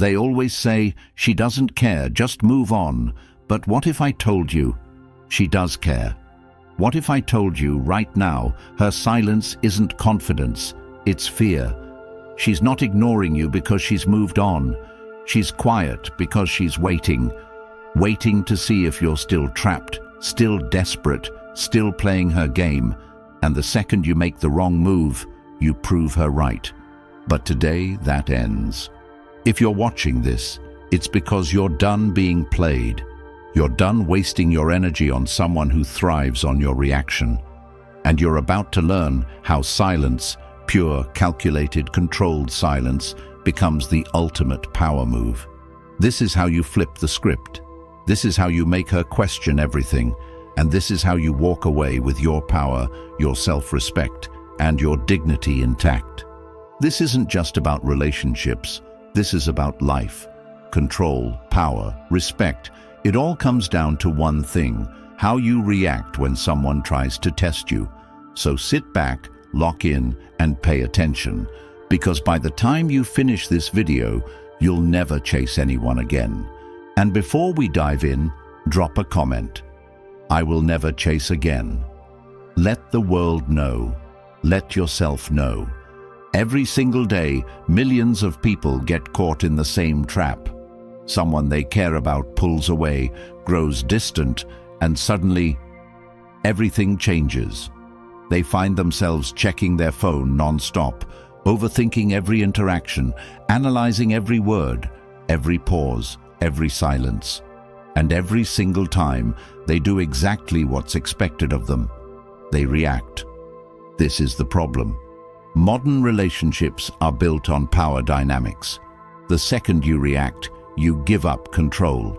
They always say, "She doesn't care, just move on." But what if I told you she does care? What if I told you right now her silence isn't confidence, it's fear? She's not ignoring you because she's moved on. She's quiet because she's waiting to see if you're still trapped, still desperate, still playing her game. And the second you make the wrong move, you prove her right. But today, that ends. If you're watching this, it's because you're done being played. You're done wasting your energy on someone who thrives on your reaction. And you're about to learn how silence, pure, calculated, controlled silence, becomes the ultimate power move. This is how you flip the script. This is how you make her question everything. And this is how you walk away with your power, your self-respect, and your dignity intact. This isn't just about relationships. This is about life. Control, power, respect. It all comes down to one thing: how you react when someone tries to test you. So sit back, lock in, and pay attention, because by the time you finish this video, you'll never chase anyone again. And before we dive in, drop a comment. I will never chase again. Let the world know. Let yourself know. Every single day, millions of people get caught in the same trap. Someone they care about pulls away, grows distant, and suddenly, everything changes. They find themselves checking their phone non-stop, overthinking every interaction, analyzing every word, every pause, every silence. And every single time, they do exactly what's expected of them. They react. This is the problem. Modern relationships are built on power dynamics. The second you react, you give up control.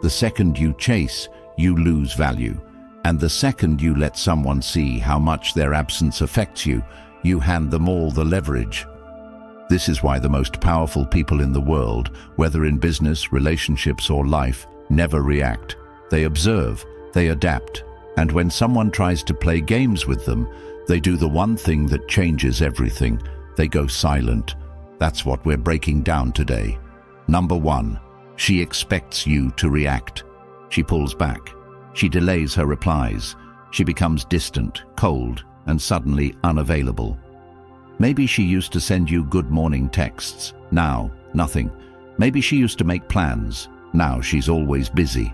The second you chase, you lose value. And the second you let someone see how much their absence affects you, you hand them all the leverage. This is why the most powerful people in the world, whether in business, relationships, or life, never react. They observe, they adapt, and when someone tries to play games with them, they do the one thing that changes everything. They go silent. That's what we're breaking down today. Number 1, she expects you to react. She pulls back. She delays her replies. She becomes distant, cold, and suddenly unavailable. Maybe she used to send you good morning texts. Now, nothing. Maybe she used to make plans. Now she's always busy.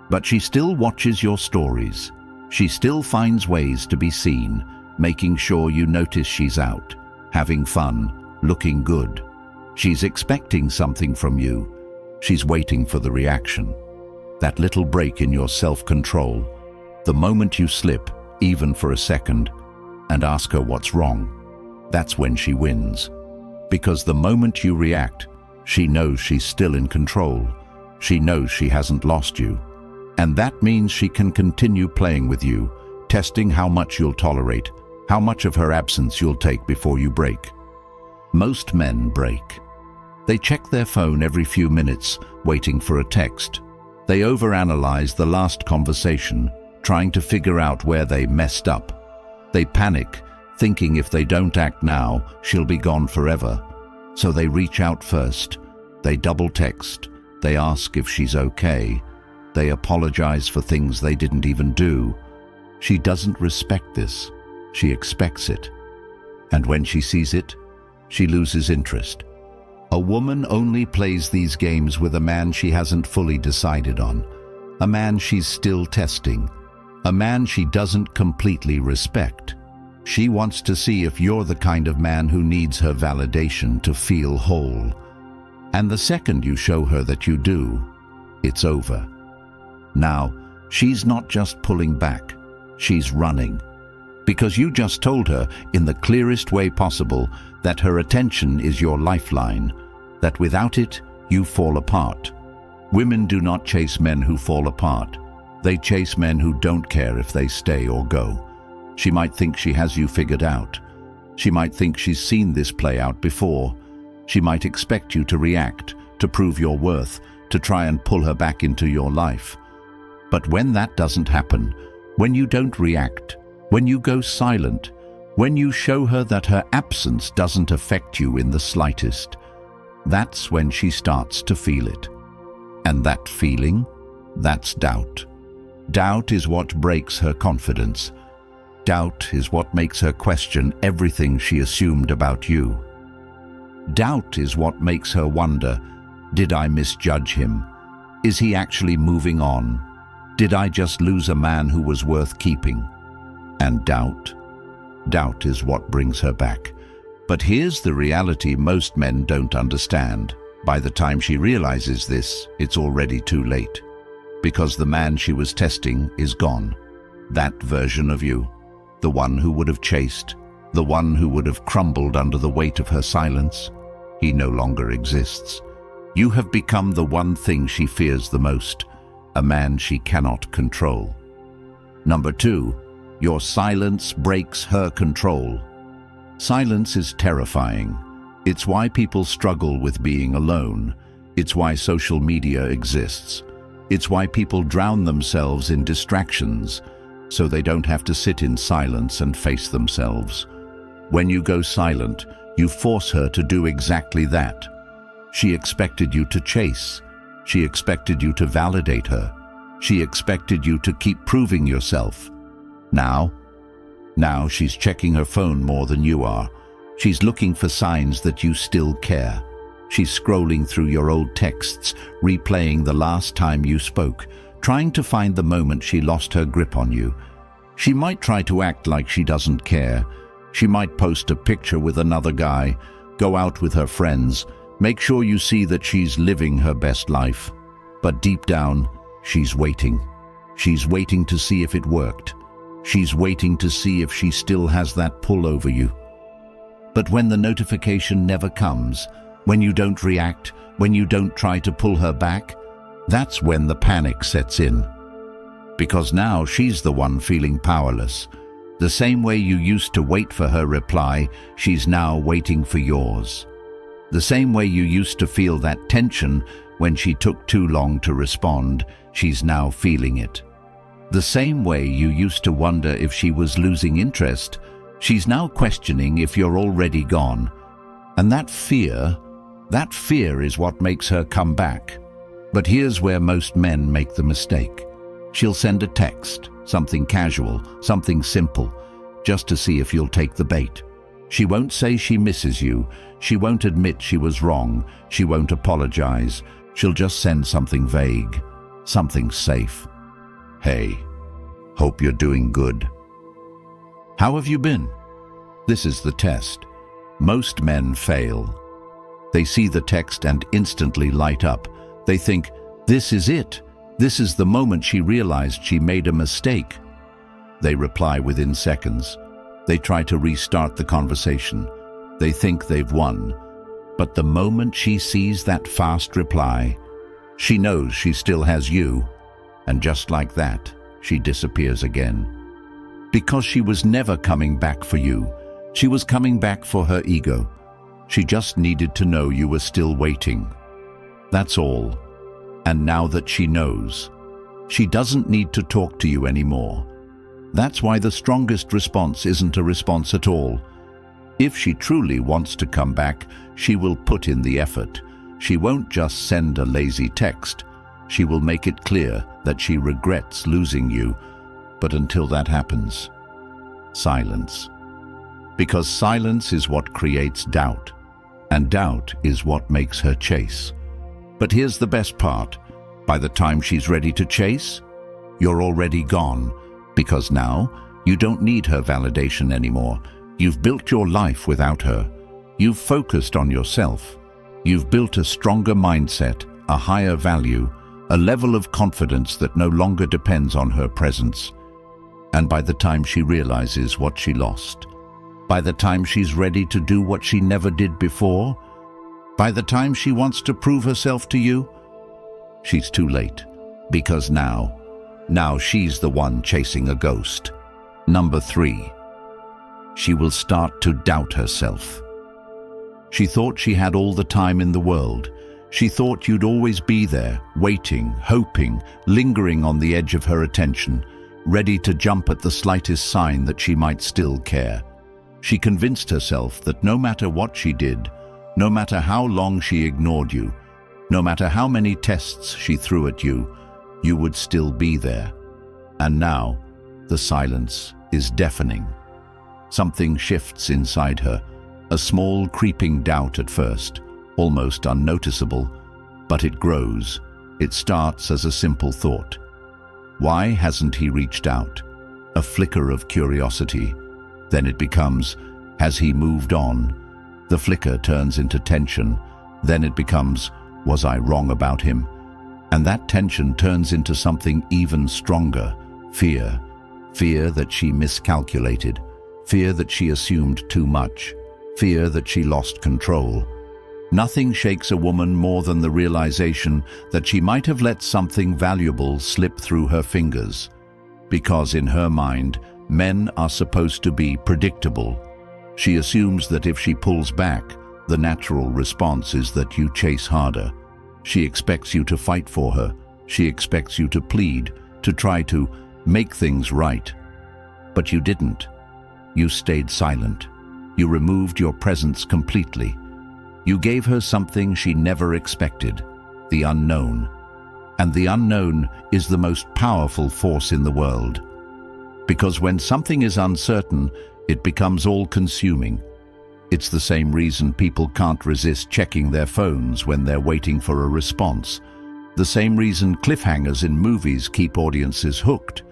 But she still watches your stories. She still finds ways to be seen, making sure you notice she's out, having fun, looking good. She's expecting something from you. She's waiting for the reaction. That little break in your self-control, the moment you slip, even for a second, and ask her what's wrong, that's when she wins. Because the moment you react, she knows she's still in control. She knows she hasn't lost you. And that means she can continue playing with you, testing how much you'll tolerate, how much of her absence you'll take before you break. Most men break. They check their phone every few minutes, waiting for a text. They overanalyze the last conversation, trying to figure out where they messed up. They panic, thinking if they don't act now, she'll be gone forever. So they reach out first. They double text. They ask if she's okay. They apologize for things they didn't even do. She doesn't respect this. She expects it. And when she sees it, she loses interest. A woman only plays these games with a man she hasn't fully decided on, a man she's still testing, a man she doesn't completely respect. She wants to see if you're the kind of man who needs her validation to feel whole. And the second you show her that you do, it's over. Now, she's not just pulling back, she's running. Because you just told her in the clearest way possible that her attention is your lifeline, that without it, you fall apart. Women do not chase men who fall apart. They chase men who don't care if they stay or go. She might think she has you figured out. She might think she's seen this play out before. She might expect you to react, to prove your worth, to try and pull her back into your life. But when that doesn't happen, when you don't react, when you go silent, when you show her that her absence doesn't affect you in the slightest, that's when she starts to feel it. And that feeling, that's doubt. Doubt is what breaks her confidence. Doubt is what makes her question everything she assumed about you. Doubt is what makes her wonder, did I misjudge him? Is he actually moving on? Did I just lose a man who was worth keeping? And doubt is what brings her back. But here's the reality most men don't understand. By the time she realizes this, it's already too late. Because the man she was testing is gone. That version of you. The one who would have chased. The one who would have crumbled under the weight of her silence. He no longer exists. You have become the one thing she fears the most. A man she cannot control. Number 2, your silence breaks her control. Silence is terrifying. It's why people struggle with being alone. It's why social media exists. It's why people drown themselves in distractions, so they don't have to sit in silence and face themselves. When you go silent, you force her to do exactly that. She expected you to chase. She expected you to validate her. She expected you to keep proving yourself. Now she's checking her phone more than you are. She's looking for signs that you still care. She's scrolling through your old texts, replaying the last time you spoke, trying to find the moment she lost her grip on you. She might try to act like she doesn't care. She might post a picture with another guy, go out with her friends, make sure you see that she's living her best life. But deep down, she's waiting. She's waiting to see if it worked. She's waiting to see if she still has that pull over you. But when the notification never comes, when you don't react, when you don't try to pull her back, that's when the panic sets in. Because now she's the one feeling powerless. The same way you used to wait for her reply, she's now waiting for yours. The same way you used to feel that tension when she took too long to respond, she's now feeling it. The same way you used to wonder if she was losing interest, she's now questioning if you're already gone. And that fear is what makes her come back. But here's where most men make the mistake. She'll send a text, something casual, something simple, just to see if you'll take the bait. She won't say she misses you. She won't admit she was wrong. She won't apologize. She'll just send something vague, something safe. Hey, hope you're doing good. How have you been? This is the test. Most men fail. They see the text and instantly light up. They think, this is it. This is the moment she realized she made a mistake. They reply within seconds. They try to restart the conversation. They think they've won. But the moment she sees that fast reply, she knows she still has you. And just like that, she disappears again. Because she was never coming back for you. She was coming back for her ego. She just needed to know you were still waiting. That's all. And now that she knows, she doesn't need to talk to you anymore. That's why the strongest response isn't a response at all. If she truly wants to come back, she will put in the effort. She won't just send a lazy text. She will make it clear that she regrets losing you. But until that happens, silence. Because silence is what creates doubt, and doubt is what makes her chase. But here's the best part. By the time she's ready to chase, you're already gone. Because now, you don't need her validation anymore. You've built your life without her. You've focused on yourself. You've built a stronger mindset, a higher value, a level of confidence that no longer depends on her presence. And by the time she realizes what she lost, by the time she's ready to do what she never did before, by the time she wants to prove herself to you, she's too late. Because now she's the one chasing a ghost. Number 3, she will start to doubt herself. She thought she had all the time in the world. She thought you'd always be there, waiting, hoping, lingering on the edge of her attention, ready to jump at the slightest sign that she might still care. She convinced herself that no matter what she did, No matter how long she ignored you, no matter how many tests she threw at you, you would still be there. And now, the silence is deafening. Something shifts inside her, a small creeping doubt at first, almost unnoticeable, but it grows. It starts as a simple thought. Why hasn't he reached out? A flicker of curiosity. Then it becomes, has he moved on? The flicker turns into tension. Then it becomes, was I wrong about him? And that tension turns into something even stronger, fear. Fear that she miscalculated. Fear that she assumed too much. Fear that she lost control. Nothing shakes a woman more than the realization that she might have let something valuable slip through her fingers. Because in her mind, men are supposed to be predictable. She assumes that if she pulls back, the natural response is that you chase harder. She expects you to fight for her. She expects you to plead, to try to make things right. But you didn't. You stayed silent. You removed your presence completely. You gave her something she never expected, the unknown. And the unknown is the most powerful force in the world. Because when something is uncertain, it becomes all-consuming. It's the same reason people can't resist checking their phones when they're waiting for a response. The same reason cliffhangers in movies keep audiences hooked.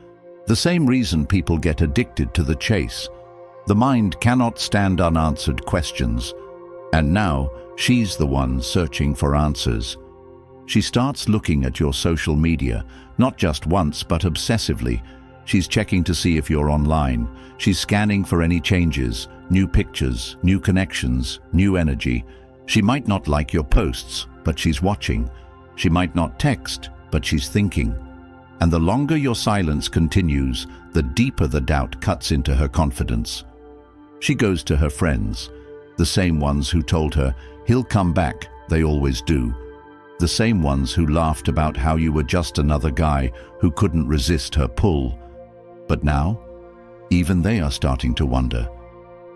The same reason people get addicted to the chase. The mind cannot stand unanswered questions. And now, she's the one searching for answers. She starts looking at your social media, not just once, but obsessively. She's checking to see if you're online. She's scanning for any changes, new pictures, new connections, new energy. She might not like your posts, but she's watching. She might not text, but she's thinking. And the longer your silence continues, the deeper the doubt cuts into her confidence. She goes to her friends, the same ones who told her, he'll come back, they always do. The same ones who laughed about how you were just another guy who couldn't resist her pull. But now, even they are starting to wonder.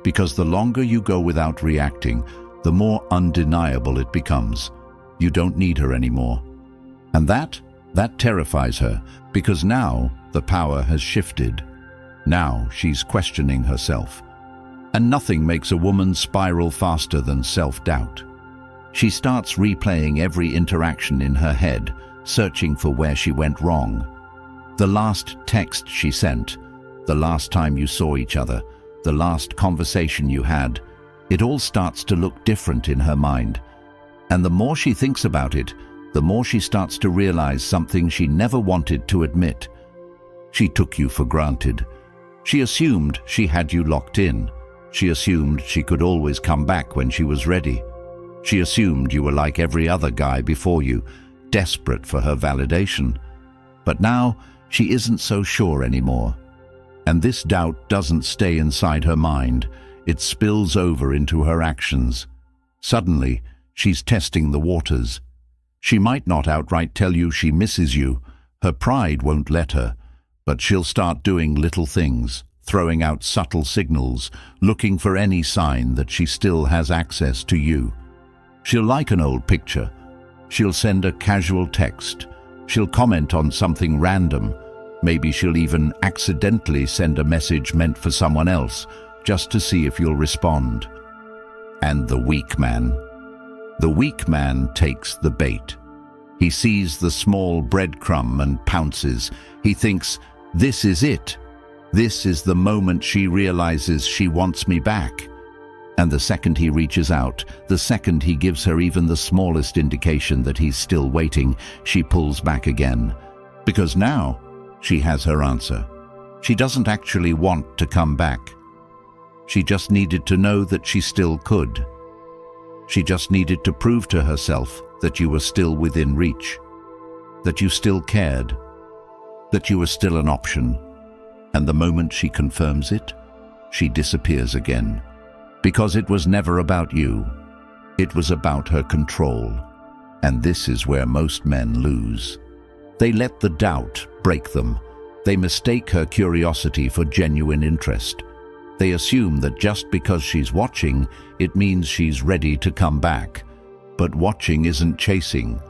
Because the longer you go without reacting, the more undeniable it becomes. You don't need her anymore. And that terrifies her, because now the power has shifted. Now she's questioning herself. And nothing makes a woman spiral faster than self-doubt. She starts replaying every interaction in her head, searching for where she went wrong. The last text she sent, the last time you saw each other, the last conversation you had, it all starts to look different in her mind. And the more she thinks about it, the more she starts to realize something she never wanted to admit. She took you for granted. She assumed she had you locked in. She assumed she could always come back when she was ready. She assumed you were like every other guy before you, desperate for her validation. But now, she isn't so sure anymore. And this doubt doesn't stay inside her mind. It spills over into her actions. Suddenly, she's testing the waters. She might not outright tell you she misses you. Her pride won't let her. But she'll start doing little things, throwing out subtle signals, looking for any sign that she still has access to you. She'll like an old picture. She'll send a casual text. She'll comment on something random. Maybe she'll even accidentally send a message meant for someone else, just to see if you'll respond. And the weak man. The weak man takes the bait. He sees the small breadcrumb and pounces. He thinks, this is it. This is the moment she realizes she wants me back. And the second he reaches out, the second he gives her even the smallest indication that he's still waiting, she pulls back again. Because now, she has her answer. She doesn't actually want to come back. She just needed to know that she still could. She just needed to prove to herself that you were still within reach, that you still cared, that you were still an option. And the moment she confirms it, she disappears again. Because it was never about you. It was about her control. And this is where most men lose. They let the doubt break them. They mistake her curiosity for genuine interest. They assume that just because she's watching, it means she's ready to come back. But watching isn't chasing.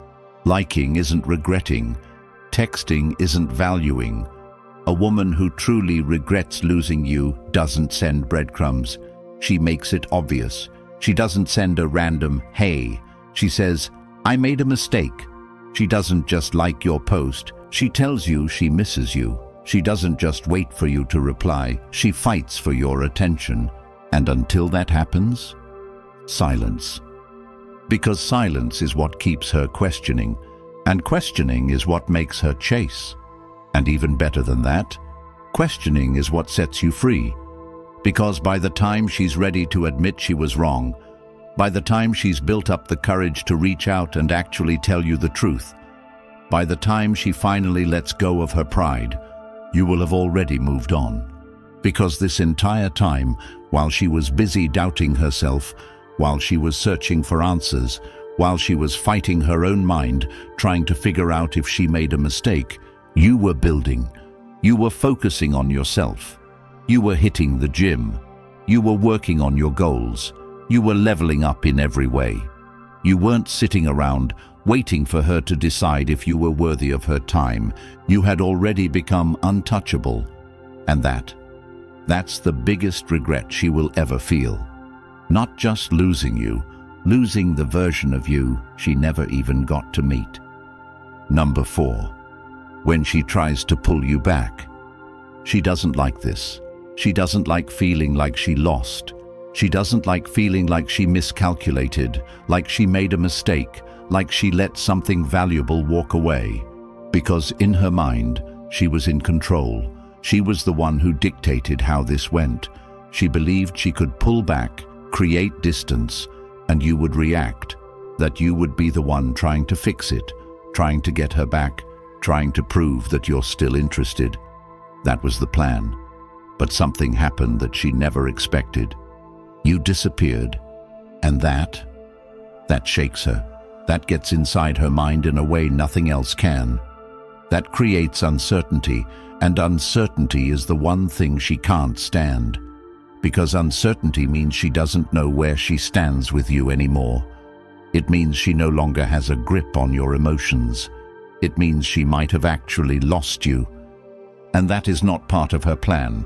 Liking isn't regretting. Texting isn't valuing. A woman who truly regrets losing you doesn't send breadcrumbs. She makes it obvious. She doesn't send a random "hey." She says, "I made a mistake." She doesn't just like your post. She tells you she misses you. She doesn't just wait for you to reply. She fights for your attention. And until that happens, silence. Because silence is what keeps her questioning, and questioning is what makes her chase. And even better than that, questioning is what sets you free. Because by the time she's ready to admit she was wrong, by the time she's built up the courage to reach out and actually tell you the truth, by the time she finally lets go of her pride, you will have already moved on. Because this entire time, while she was busy doubting herself, while she was searching for answers, while she was fighting her own mind, trying to figure out if she made a mistake, you were building. You were focusing on yourself. You were hitting the gym. You were working on your goals. You were leveling up in every way. You weren't sitting around waiting for her to decide if you were worthy of her time. You had already become untouchable. And that's the biggest regret she will ever feel. Not just losing you, losing the version of you she never even got to meet. Number 4. When she tries to pull you back. She doesn't like this. She doesn't like feeling like she lost. She doesn't like feeling like she miscalculated, like she made a mistake, like she let something valuable walk away. Because in her mind, she was in control. She was the one who dictated how this went. She believed she could pull back, create distance, and you would react, that you would be the one trying to fix it, trying to get her back, trying to prove that you're still interested. That was the plan. But something happened that she never expected. You disappeared, and that shakes her. That gets inside her mind in a way nothing else can. That creates uncertainty, and uncertainty is the one thing she can't stand. Because uncertainty means she doesn't know where she stands with you anymore. It means she no longer has a grip on your emotions. It means she might have actually lost you. And that is not part of her plan.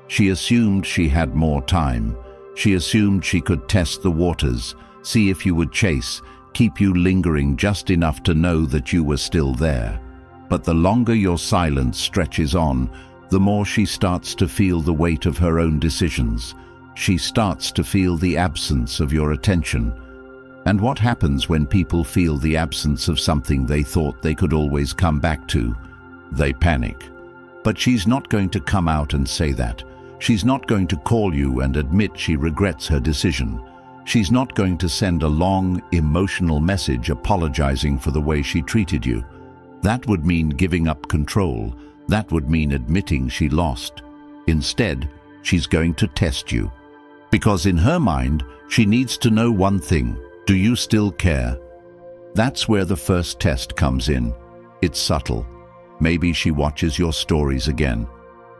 She assumed she had more time. She assumed she could test the waters, see if you would chase, keep you lingering just enough to know that you were still there. But the longer your silence stretches on, the more she starts to feel the weight of her own decisions. She starts to feel the absence of your attention. And what happens when people feel the absence of something they thought they could always come back to? They panic. But she's not going to come out and say that. She's not going to call you and admit she regrets her decision. She's not going to send a long, emotional message apologizing for the way she treated you. That would mean giving up control. That would mean admitting she lost. Instead, she's going to test you. Because in her mind, she needs to know one thing. Do you still care? That's where the first test comes in. It's subtle. Maybe she watches your stories again.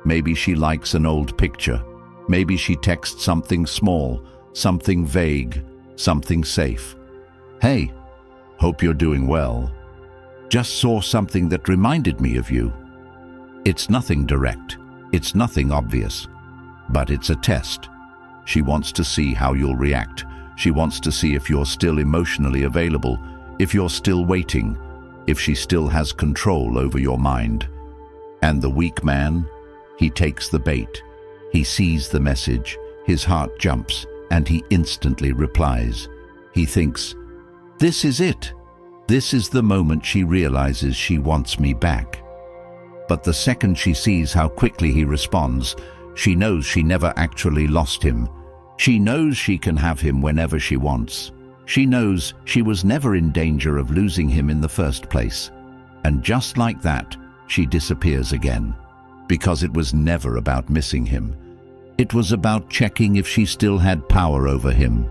Maybe she likes an old picture. Maybe she texts something small, something vague, something safe. Hey, hope you're doing well. Just saw something that reminded me of you. It's nothing direct. It's nothing obvious. But it's a test. She wants to see how you'll react. She wants to see if you're still emotionally available, if you're still waiting, if she still has control over your mind. And the weak man, he takes the bait. He sees the message, his heart jumps, and he instantly replies. He thinks, this is it. This is the moment she realizes she wants me back. But the second she sees how quickly he responds, she knows she never actually lost him. She knows she can have him whenever she wants. She knows she was never in danger of losing him in the first place. And just like that, she disappears again. Because it was never about missing him. It was about checking if she still had power over him.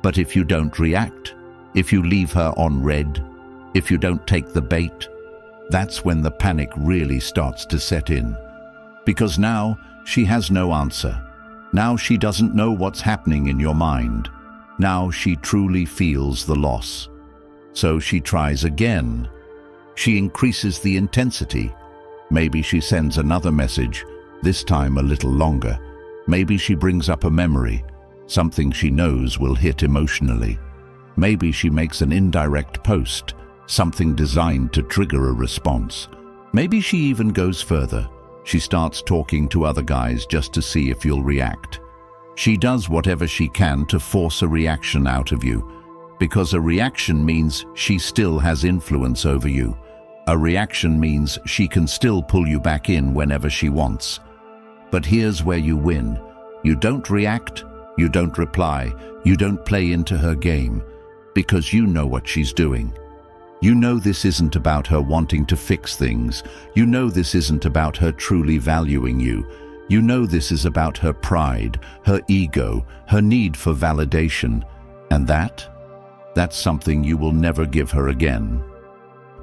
But if you don't react, if you leave her on red, if you don't take the bait, that's when the panic really starts to set in. Because now she has no answer. Now she doesn't know what's happening in your mind. Now she truly feels the loss. So she tries again. She increases the intensity. Maybe she sends another message, this time a little longer. Maybe she brings up a memory, something she knows will hit emotionally. Maybe she makes an indirect post, something designed to trigger a response. Maybe she even goes further. She starts talking to other guys just to see if you'll react. She does whatever she can to force a reaction out of you, because a reaction means she still has influence over you. A reaction means she can still pull you back in whenever she wants. But here's where you win. You don't react, you don't reply, you don't play into her game, because you know what she's doing. You know this isn't about her wanting to fix things. You know this isn't about her truly valuing you. You know this is about her pride, her ego, her need for validation. And that's something you will never give her again.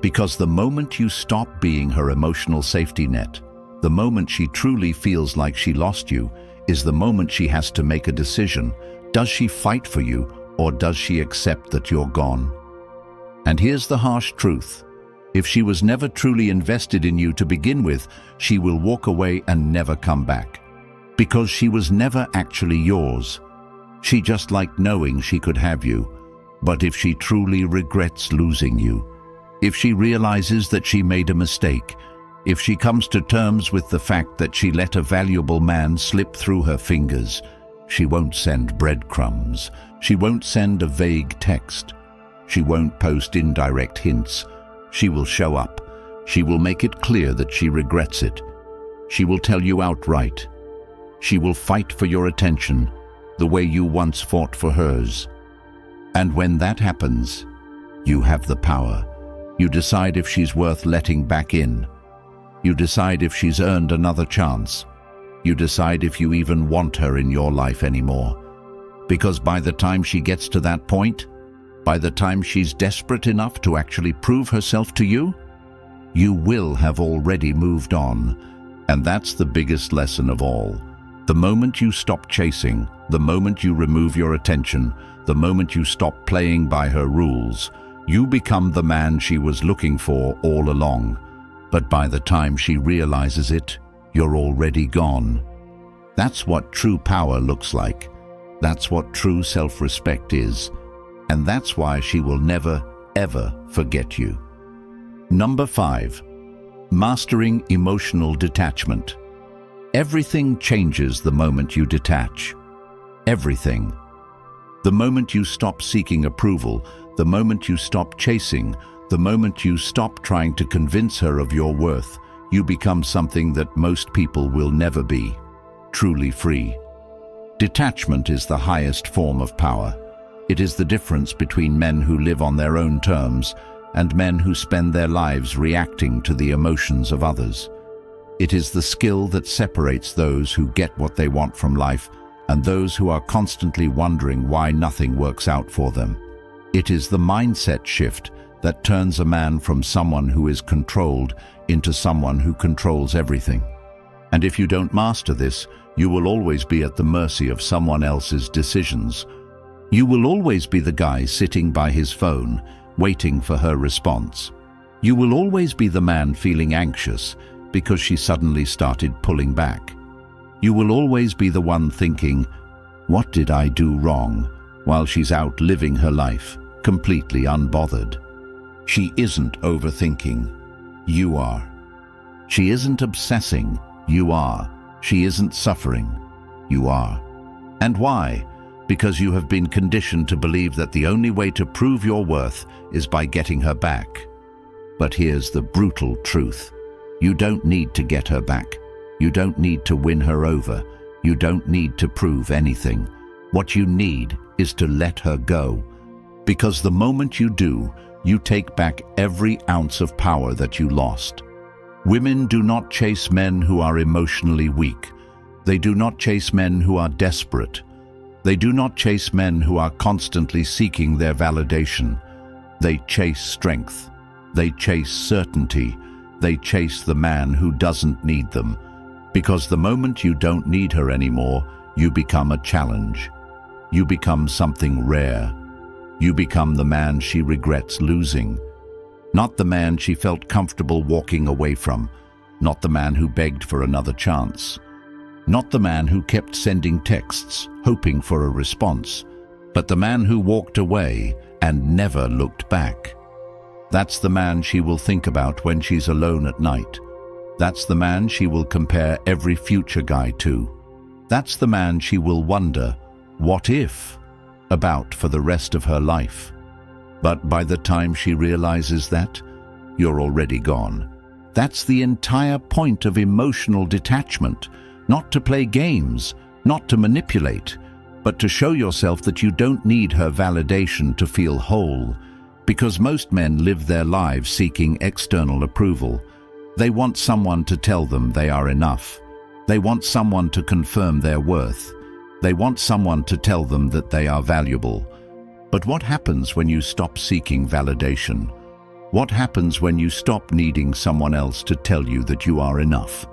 Because the moment you stop being her emotional safety net, the moment she truly feels like she lost you, is the moment she has to make a decision. Does she fight for you, or does she accept that you're gone? And here's the harsh truth. If she was never truly invested in you to begin with, she will walk away and never come back. Because she was never actually yours. She just liked knowing she could have you. But if she truly regrets losing you, if she realizes that she made a mistake, if she comes to terms with the fact that she let a valuable man slip through her fingers, she won't send breadcrumbs. She won't send a vague text. She won't post indirect hints. She will show up. She will make it clear that she regrets it. She will tell you outright. She will fight for your attention the way you once fought for hers. And when that happens, you have the power. You decide if she's worth letting back in. You decide if she's earned another chance. You decide if you even want her in your life anymore. Because by the time she gets to that point, by the time she's desperate enough to actually prove herself to you, you will have already moved on. And that's the biggest lesson of all. The moment you stop chasing, the moment you remove your attention, the moment you stop playing by her rules, you become the man she was looking for all along. But by the time she realizes it, you're already gone. That's what true power looks like. That's what true self-respect is. And that's why she will never, ever forget you. Number 5. Mastering emotional detachment. Everything changes the moment you detach. Everything. The moment you stop seeking approval, the moment you stop chasing, the moment you stop trying to convince her of your worth, you become something that most people will never be. Truly free. Detachment is the highest form of power. It is the difference between men who live on their own terms and men who spend their lives reacting to the emotions of others. It is the skill that separates those who get what they want from life and those who are constantly wondering why nothing works out for them. It is the mindset shift that turns a man from someone who is controlled into someone who controls everything. And if you don't master this, you will always be at the mercy of someone else's decisions. You will always be the guy sitting by his phone, waiting for her response. You will always be the man feeling anxious because she suddenly started pulling back. You will always be the one thinking, "What did I do wrong?" while she's out living her life, completely unbothered. She isn't overthinking. You are. She isn't obsessing. You are. She isn't suffering. You are. And why? Because you have been conditioned to believe that the only way to prove your worth is by getting her back. But here's the brutal truth. You don't need to get her back. You don't need to win her over. You don't need to prove anything. What you need is to let her go. Because the moment you do, you take back every ounce of power that you lost. Women do not chase men who are emotionally weak. They do not chase men who are desperate. They do not chase men who are constantly seeking their validation. They chase strength. They chase certainty. They chase the man who doesn't need them. Because the moment you don't need her anymore, you become a challenge. You become something rare. You become the man she regrets losing. Not the man she felt comfortable walking away from. Not the man who begged for another chance. Not the man who kept sending texts, hoping for a response. But the man who walked away and never looked back. That's the man she will think about when she's alone at night. That's the man she will compare every future guy to. That's the man she will wonder, what if, about for the rest of her life. But by the time she realizes that, you're already gone. That's the entire point of emotional detachment. Not to play games, not to manipulate, but to show yourself that you don't need her validation to feel whole. Because most men live their lives seeking external approval. They want someone to tell them they are enough. They want someone to confirm their worth. They want someone to tell them that they are valuable. But what happens when you stop seeking validation? What happens when you stop needing someone else to tell you that you are enough?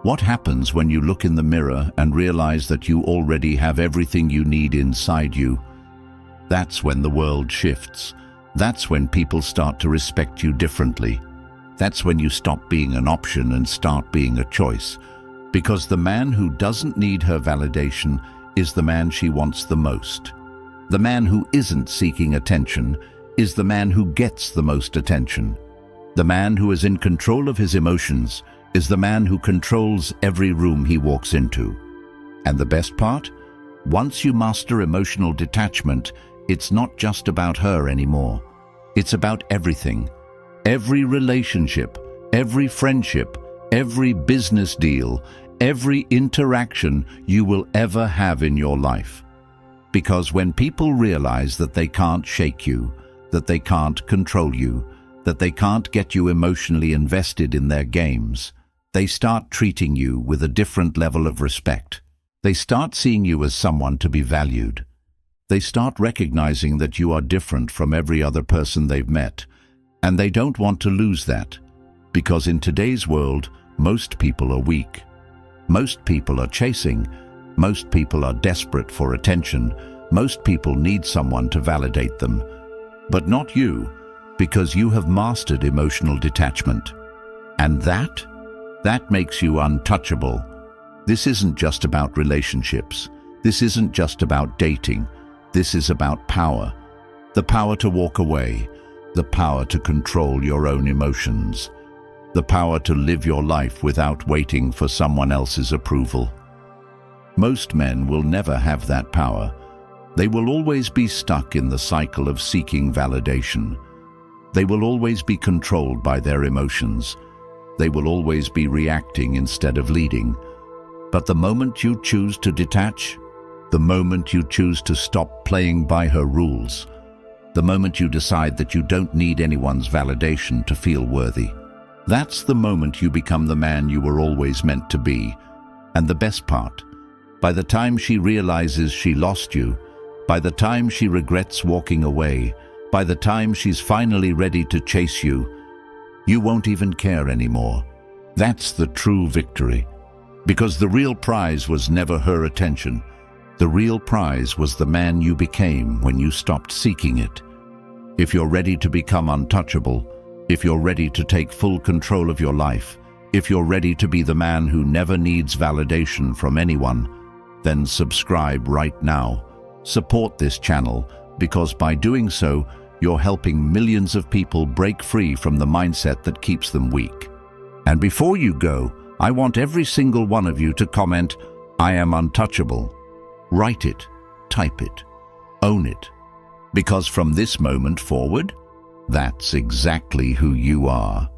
What happens when you look in the mirror and realize that you already have everything you need inside you? That's when the world shifts. That's when people start to respect you differently. That's when you stop being an option and start being a choice. Because the man who doesn't need her validation is the man she wants the most. The man who isn't seeking attention is the man who gets the most attention. The man who is in control of his emotions is the man who controls every room he walks into. And the best part? Once you master emotional detachment, it's not just about her anymore. It's about everything. Every relationship, every friendship, every business deal, every interaction you will ever have in your life. Because when people realize that they can't shake you, that they can't control you, that they can't get you emotionally invested in their games, they start treating you with a different level of respect. They start seeing you as someone to be valued. They start recognizing that you are different from every other person they've met, and they don't want to lose that, because in today's world, most people are weak. Most people are chasing. Most people are desperate for attention. Most people need someone to validate them. But not you, because you have mastered emotional detachment. And that makes you untouchable. This isn't just about relationships. This isn't just about dating. This is about power. The power to walk away. The power to control your own emotions. The power to live your life without waiting for someone else's approval. Most men will never have that power. They will always be stuck in the cycle of seeking validation. They will always be controlled by their emotions. They will always be reacting instead of leading. But the moment you choose to detach, the moment you choose to stop playing by her rules, the moment you decide that you don't need anyone's validation to feel worthy, that's the moment you become the man you were always meant to be. And the best part, by the time she realizes she lost you, by the time she regrets walking away, by the time she's finally ready to chase you, you won't even care anymore. That's the true victory. Because the real prize was never her attention. The real prize was the man you became when you stopped seeking it. If you're ready to become untouchable, if you're ready to take full control of your life, if you're ready to be the man who never needs validation from anyone, then subscribe right now. Support this channel, because by doing so, you're helping millions of people break free from the mindset that keeps them weak. And before you go, I want every single one of you to comment, "I am untouchable." Write it, type it, own it. Because from this moment forward, that's exactly who you are.